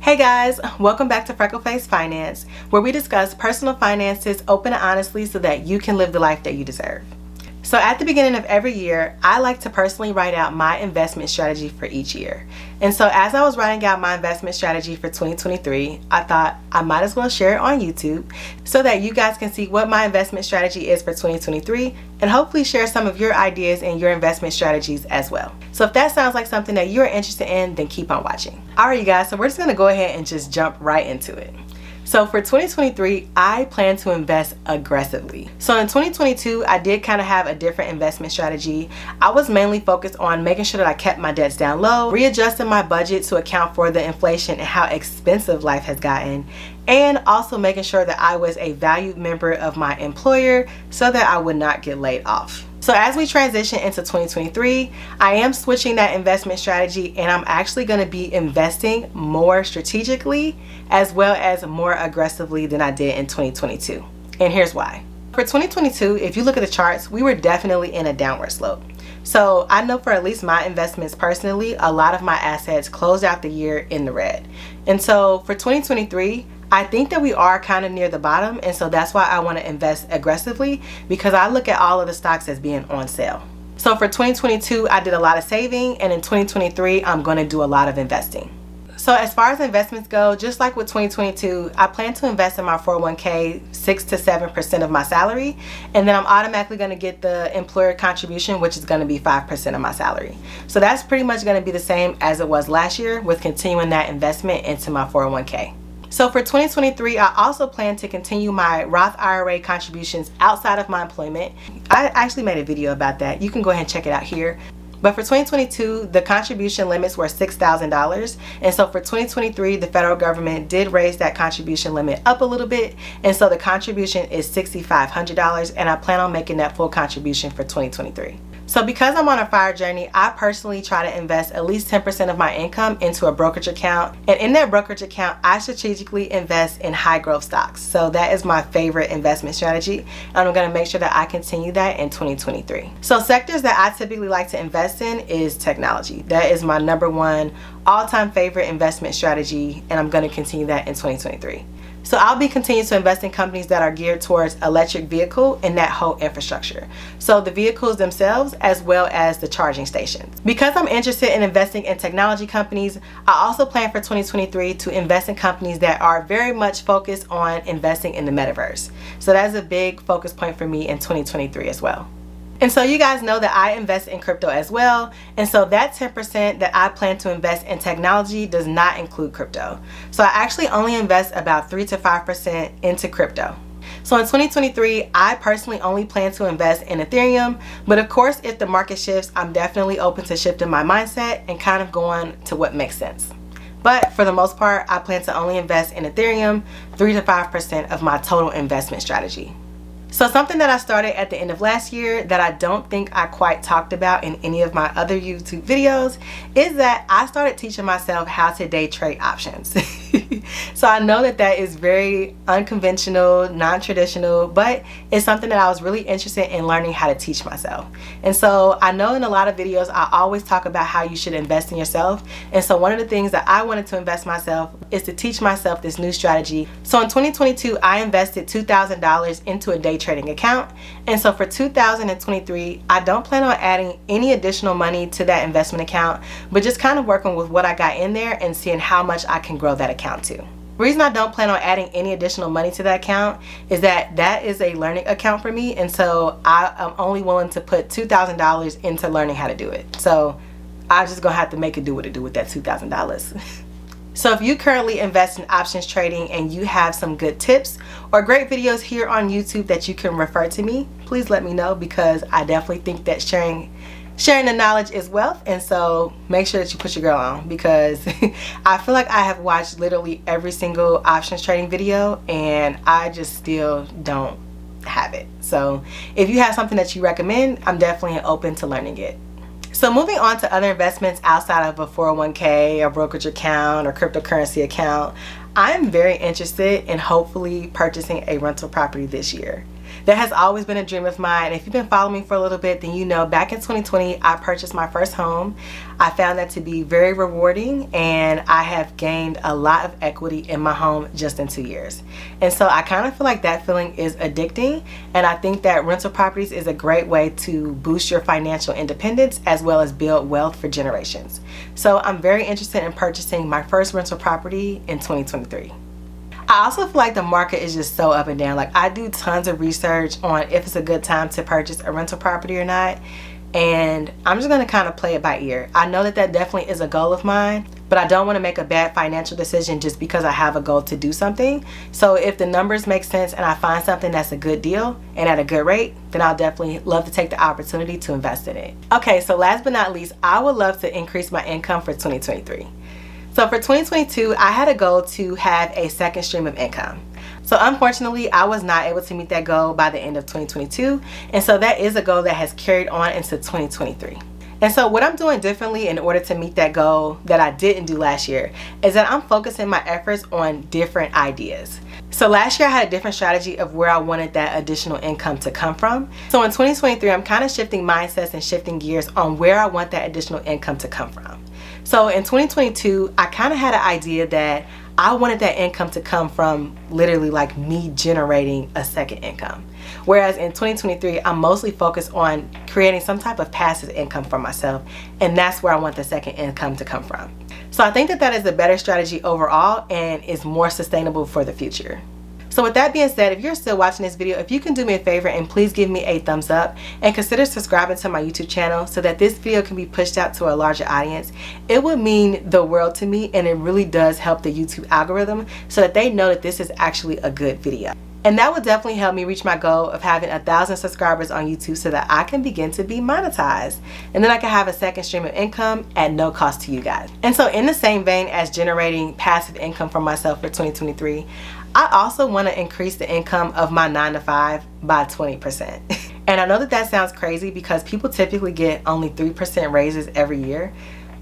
Hey guys, welcome back to FreckleFace Finance, where we discuss personal finances open and honestly so that you can live the life that you deserve. So at the beginning of every year, I like to personally write out my investment strategy for each year. And so as I was writing out my investment strategy for 2023, I thought I might as well share it on YouTube so that you guys can see what my investment strategy is for 2023 and hopefully share some of your ideas and your investment strategies as well. So if that sounds like something that you're interested in, then keep on watching. Alright you guys, so we're just going to go ahead and just jump right into it. So for 2023, I plan to invest aggressively. So in 2022, I did kind of have a different investment strategy. I was mainly focused on making sure that I kept my debts down low, readjusting my budget to account for the inflation and how expensive life has gotten, and also making sure that I was a valued member of my employer so that I would not get laid off. So as we transition into 2023, I am switching that investment strategy and I'm actually going to be investing more strategically as well as more aggressively than I did in 2022. And here's why. For 2022, if you look at the charts, we were definitely in a downward slope. So I know for at least my investments personally, a lot of my assets closed out the year in the red. And so for 2023, I think that we are kind of near the bottom, and so that's why I want to invest aggressively because I look at all of the stocks as being on sale. So for 2022, I did a lot of saving, and in 2023, I'm going to do a lot of investing. So as far as investments go, just like with 2022, I plan to invest in my 401k 6 to 7% of my salary, and then I'm automatically going to get the employer contribution, which is going to be 5% of my salary. So that's pretty much going to be the same as it was last year with continuing that investment into my 401k. So for 2023, I also plan to continue my Roth IRA contributions outside of my employment. I actually made a video about that. You can go ahead and check it out here. But for 2022, the contribution limits were $6,000. And so for 2023, the federal government did raise that contribution limit up a little bit. And so the contribution is $6,500, and I plan on making that full contribution for 2023. So because I'm on a F.I.R.E journey, I personally try to invest at least 10% of my income into a brokerage account. And in that brokerage account, I strategically invest in high growth stocks. So that is my favorite investment strategy. And I'm going to make sure that I continue that in 2023. So sectors that I typically like to invest in is technology. That is my #1 all-time favorite investment strategy. And I'm going to continue that in 2023. So I'll be continuing to invest in companies that are geared towards electric vehicle and that whole infrastructure. So the vehicles themselves as well as the charging stations. Because I'm interested in investing in technology companies, I also plan for 2023 to invest in companies that are very much focused on investing in the metaverse. So that's a big focus point for me in 2023 as well. And so you guys know that I invest in crypto as well. And so that 10% that I plan to invest in technology does not include crypto. So I actually only invest about 3 to 5% into crypto. So in 2023, I personally only plan to invest in Ethereum. But of course, if the market shifts, I'm definitely open to shifting my mindset and kind of going to what makes sense. But for the most part, I plan to only invest in Ethereum, 3 to 5% of my total investment strategy. So something that I started at the end of last year that I don't think I quite talked about in any of my other YouTube videos is that I started teaching myself how to day trade options. So I know that that is very unconventional, non-traditional, but it's something that I was really interested in learning how to teach myself. And so I know in a lot of videos I always talk about how you should invest in yourself. And so one of the things that I wanted to invest myself is to teach myself this new strategy. So in 2022, I invested $2,000 into a day trading account. And so for 2023, I don't plan on adding any additional money to that investment account, but just kind of working with what I got in there and seeing how much I can grow that account to. The reason I don't plan on adding any additional money to that account is that that is a learning account for me. And so I am only willing to put $2,000 into learning how to do it. So I'm just gonna have to make it do what it do with that $2,000. So if you currently invest in options trading and you have some good tips or great videos here on YouTube that you can refer to me, please let me know because I definitely think that sharing the knowledge is wealth. And so make sure that you put your girl on because I feel like I have watched literally every single options trading video and I just still don't have it. So if you have something that you recommend, I'm definitely open to learning it. So moving on to other investments outside of a 401k, a brokerage account, or cryptocurrency account, I'm very interested in hopefully purchasing a rental property this year. That has always been a dream of mine. If you've been following me for a little bit, then you know back in 2020 I purchased my first home. I found that to be very rewarding, and I have gained a lot of equity in my home just in 2 years. And so I kind of feel like that feeling is addicting, and I think that rental properties is a great way to boost your financial independence as well as build wealth for generations. So I'm very interested in purchasing my first rental property in 2023. I also feel like the market is just so up and down. Like, I do tons of research on if it's a good time to purchase a rental property or not, and I'm just going to kind of play it by ear. I know that that definitely is a goal of mine, but I don't want to make a bad financial decision just because I have a goal to do something. So if the numbers make sense and I find something that's a good deal and at a good rate, then I'll definitely love to take the opportunity to invest in it. Okay, so last but not least, I would love to increase my income for 2023. So for 2022, I had a goal to have a second stream of income. So unfortunately, I was not able to meet that goal by the end of 2022. And so that is a goal that has carried on into 2023. And so what I'm doing differently in order to meet that goal that I didn't do last year is that I'm focusing my efforts on different ideas. So last year I had a different strategy of where I wanted that additional income to come from. So in 2023, I'm kind of shifting mindsets and shifting gears on where I want that additional income to come from. So in 2022, I kind of had an idea that I wanted that income to come from literally like me generating a second income. Whereas in 2023, I'm mostly focused on creating some type of passive income for myself, and that's where I want the second income to come from. So I think that that is a better strategy overall and is more sustainable for the future. So with that being said, if you're still watching this video, if you can do me a favor and please give me a thumbs up and consider subscribing to my YouTube channel so that this video can be pushed out to a larger audience, it would mean the world to me, and it really does help the YouTube algorithm so that they know that this is actually a good video. And that would definitely help me reach my goal of having 1,000 subscribers on YouTube so that I can begin to be monetized. And then I can have a second stream of income at no cost to you guys. And so in the same vein as generating passive income for myself for 2023, I also want to increase the income of my 9-to-5 by 20%. And I know that that sounds crazy because people typically get only 3% raises every year.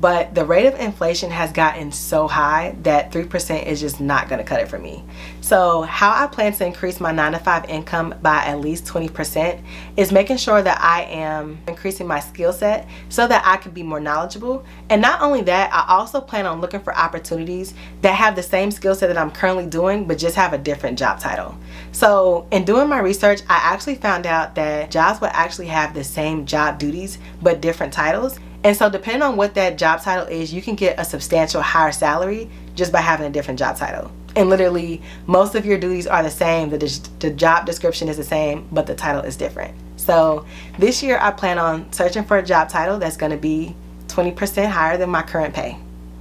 But the rate of inflation has gotten so high that 3% is just not going to cut it for me. So how I plan to increase my 9-to-5 income by at least 20% is making sure that I am increasing my skill set so that I can be more knowledgeable. And not only that, I also plan on looking for opportunities that have the same skill set that I'm currently doing, but just have a different job title. So in doing my research, I actually found out that jobs will actually have the same job duties, but different titles. And so depending on what that job title is, you can get a substantial higher salary just by having a different job title. And literally most of your duties are the same. The job description is the same, but the title is different. So this year I plan on searching for a job title that's going to be 20% higher than my current pay.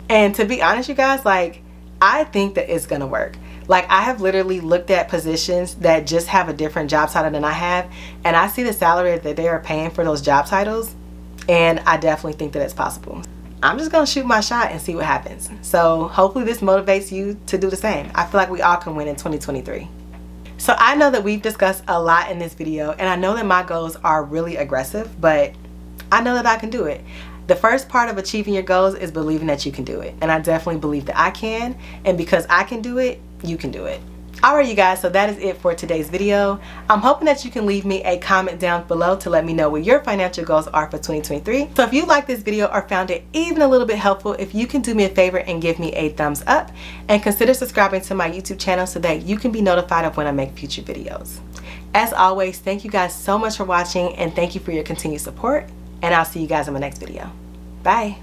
And to be honest, you guys, like, I think that it's going to work. Like, I have literally looked at positions that just have a different job title than I have, and I see the salary that they are paying for those job titles, and I definitely think that it's possible. I'm just gonna shoot my shot and see what happens. So hopefully this motivates you to do the same. I feel like we all can win in 2023. So I know that we've discussed a lot in this video, and I know that my goals are really aggressive, but I know that I can do it. The first part of achieving your goals is believing that you can do it. And I definitely believe that I can, and because I can do it, you can do it. Alright, you guys, so that is it for today's video. I'm hoping that you can leave me a comment down below to let me know what your financial goals are for 2023. So if you liked this video or found it even a little bit helpful, if you can do me a favor and give me a thumbs up and consider subscribing to my YouTube channel so that you can be notified of when I make future videos. As always, thank you guys so much for watching, and thank you for your continued support, and I'll see you guys in my next video. Bye.